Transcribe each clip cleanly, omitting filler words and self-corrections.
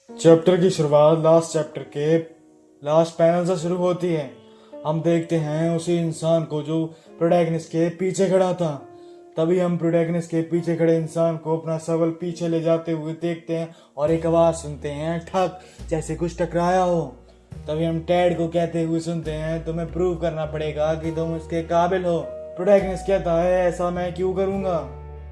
Chapter की शुरुआत last chapter के लास्ट पैनल से शुरू होती है। हम देखते हैं उसी इंसान को जो प्रोटैगनिस्ट के पीछे खड़ा था। तभी हम प्रोटैगनिस्ट के पीछे खड़े इंसान को अपना शवल पीछे ले जाते हुए देखते हैं और एक आवाज सुनते हैं, ठक, जैसे कुछ टकराया हो। तभी हम टैड को कहते हुए सुनते हैं, तुम्हें प्रूव करना पड़ेगा कि तुम उसके काबिल हो। प्रोटैगनिस्ट कहता है, ऐसा मैं क्यों करूंगा।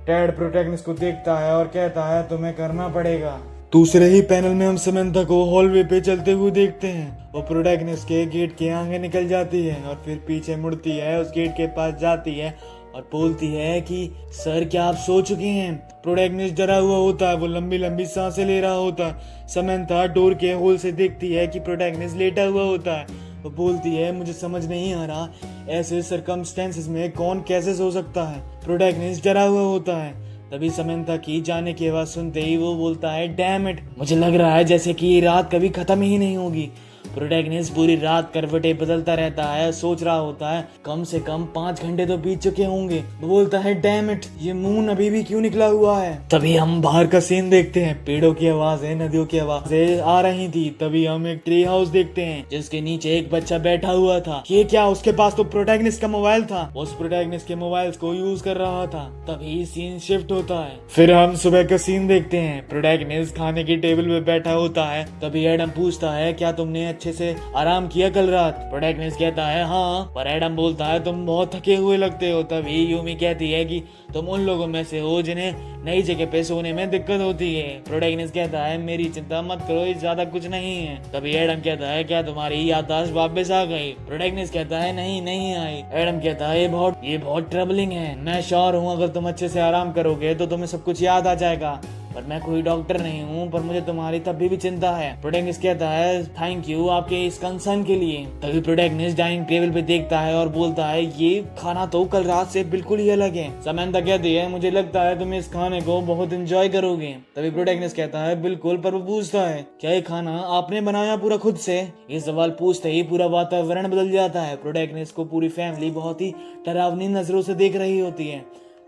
टैड प्रोटैगनिस्ट को देखता है और कहता है, तुम्हें करना पड़ेगा। दूसरे ही पैनल में हम समंथा को हॉलवे पे चलते हुए देखते हैं। वो प्रोटैगनिस्ट के गेट के आगे निकल जाती है और फिर पीछे मुड़ती है, उस गेट के पास जाती है और बोलती है कि सर क्या आप सो चुके हैं। प्रोटैगनिस्ट डरा हुआ होता है, वो लंबी लंबी सांसें ले रहा होता है। समंथा डोर के होल से देखती है कि प्रोटैगनिस्ट लेटा हुआ होता है। वो बोलती है, मुझे समझ नहीं आ रहा ऐसे सर्कमस्टेंसेस में कौन कैसे सो सकता है। प्रोटैगनिस्ट डरा हुआ होता है। तभी समंथा की जाने की आवाज सुनते ही वो बोलता है, डैम इट, मुझे लग रहा है जैसे कि ये रात कभी खत्म ही नहीं होगी। प्रोटैगनिस्ट पूरी रात करवटें बदलता रहता है, सोच रहा होता है कम से कम 5 घंटे तो बीत चुके होंगे। वो बोलता है, डैम इट, ये मून अभी भी क्यों निकला हुआ है। तभी हम बाहर का सीन देखते हैं, पेड़ों की आवाजें, नदियों की आवाजें आ रही थी। तभी हम एक ट्री हाउस देखते हैं जिसके नीचे एक बच्चा बैठा हुआ था। ये क्या, उसके पास तो प्रोटैगनिस्ट का मोबाइल था। उस प्रोटैगनिस्ट के मोबाइल को यूज कर रहा था। तभी सीन शिफ्ट होता है। फिर हम सुबह का सीन देखते हैं। प्रोटैगनिस्ट खाने की टेबल पे बैठा होता है। तभी एडम पूछता है, क्या तुमने अच्छे से आराम किया कल रात। प्रोटैगनिस्ट कहता है, हाँ, पर एडम बोलता है, तुम बहुत थके हुए लगते हो। तभी यूमी कहती है कि तुम उन लोगों में से हो जिन्हें नई जगह पे सोने में दिक्कत होती है। प्रोटैगनिस्ट कहता है, मेरी चिंता मत करो, ये ज्यादा कुछ नहीं है। तभी एडम कहता है, क्या तुम्हारी याददाश्त वापस आ गई। प्रोटैगनिस्ट कहता है, नहीं नहीं आई। एडम कहता है, ये बहुत ट्रबलिंग है। मैं श्योर हूँ अगर तुम अच्छे से आराम करोगे तो तुम्हें सब कुछ याद आ जाएगा, पर मैं कोई डॉक्टर नहीं हूँ, पर मुझे तुम्हारी तब भी चिंता है। प्रोटैगनिस्ट कहता है, थैंक यू आपके इस कंसर्न के लिए। तभी प्रोटैगनिस्ट डाइनिंग टेबल पे देखता है और बोलता है, ये खाना तो कल रात से बिल्कुल ही अलग है। समंथा कहती है, मुझे लगता है तुम इस खाने को बहुत एंजॉय करोगे। तभी प्रोटैगनिस्ट कहता है, बिल्कुल, पर वो पूछता है, क्या ये खाना आपने बनाया पूरा खुद से। ये सवाल पूछते ही पूरा वातावरण बदल जाता है। प्रोटैगनिस्ट को पूरी फैमिली बहुत ही डरावनी नजरों से देख रही होती है।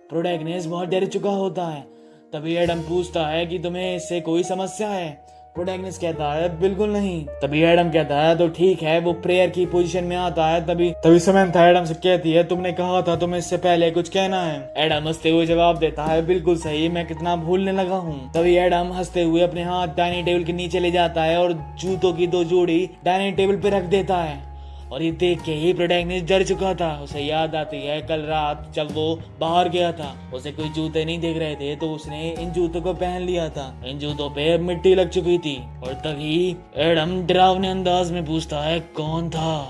प्रोटैगनिस्ट बहुत डर चुका होता है। तभी एडम पूछता है कि तुम्हें इससे कोई समस्या है। प्रोटैगनिस्ट कहता है, बिल्कुल नहीं। तभी एडम कहता है, तो ठीक है। वो प्रेयर की पोजीशन में आता है। तभी समंथा एडम से कहती है, तुमने कहा था तुम्हें इससे पहले कुछ कहना है। एडम हंसते हुए जवाब देता है, बिल्कुल सही, मैं कितना भूलने लगा हूँ। तभी एडम हंसते हुए अपने हाथ डाइनिंग टेबल के नीचे ले जाता है और जूतों की 2 जोड़ी डाइनिंग टेबल पे रख देता है। और ये देख के ही प्रोटैगनिस्ट डर चुका था। उसे याद आती है कल रात जब वो बाहर गया था, उसे कोई जूते नहीं दिख रहे थे, तो उसने इन जूतों को पहन लिया था। इन जूतों पे मिट्टी लग चुकी थी। और तभी एडम डरावने अंदाज में पूछता है, कौन था,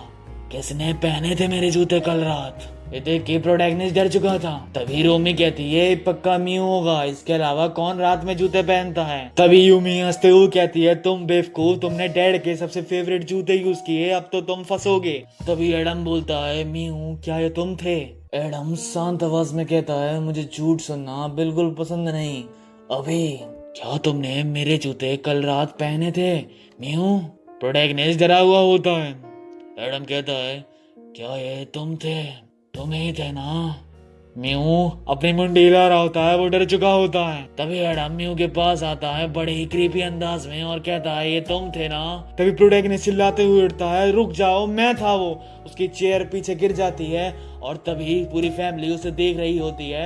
किसने पहने थे मेरे जूते कल रात। ये देख के प्रोटैगनिस्ट डर चुका था। तभी रोमी कहती है, पक्का म्यू होगा, इसके अलावा कौन रात में जूते पहनता है। तभी यूमी हंसते हुए कहती है, तुम बेवकूफ, तुमने डैड के सबसे फेवरेट जूते यूज किए, अब तो तुम फंसोगे। तभी एडम बोलता है, म्यू, क्या ये तुम थे। एडम शांत आवाज में कहता है, मुझे झूठ सुनना बिल्कुल पसंद नहीं। अभी क्या तुमने मेरे जूते कल रात पहने थे म्यू। प्रोटैगनिस्ट डरा हुआ होता है। एडम कहता है, क्या ये तुम थे, तुम ही थे ना। म्यू अपनी मुंडी हिला रहा होता है, वो डर चुका होता है। तभी एडम म्यू के पास आता है बड़े ही क्रीपी अंदाज में और कहता है, ये तुम थे ना। तभी प्रोटैगनिस्ट चिल्लाते हुए उठता है, रुक जाओ, मैं था वो। उसकी चेयर पीछे गिर जाती है और तभी पूरी फैमिली उसे देख रही होती है।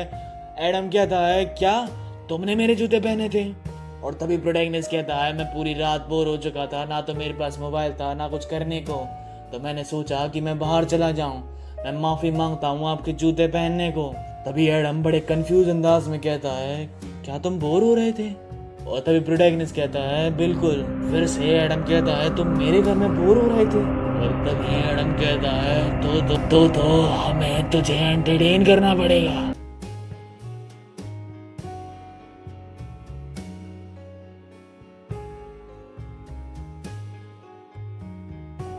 एडम कहता है, क्या तुमने मेरे जूते पहने थे। और तभी प्रोटैगनिस्ट कहता है, मैं पूरी रात बोर हो चुका था, ना तो मेरे पास मोबाइल था ना कुछ करने को, तो मैंने सोचा कि मैं बाहर चला जाऊं। मैं माफी मांगता हूँ आपके जूते पहनने को। तभी एडम बड़े कंफ्यूज अंदाज में कहता है, क्या तुम बोर हो रहे थे। और तभी प्रोटैगनिस्ट कहता है, बिल्कुल। फिर से एडम कहता है, तुम मेरे घर में बोर हो रहे थे। और तभी एडम कहता है, तो हमें तुझे एंटरटेन करना पड़ेगा।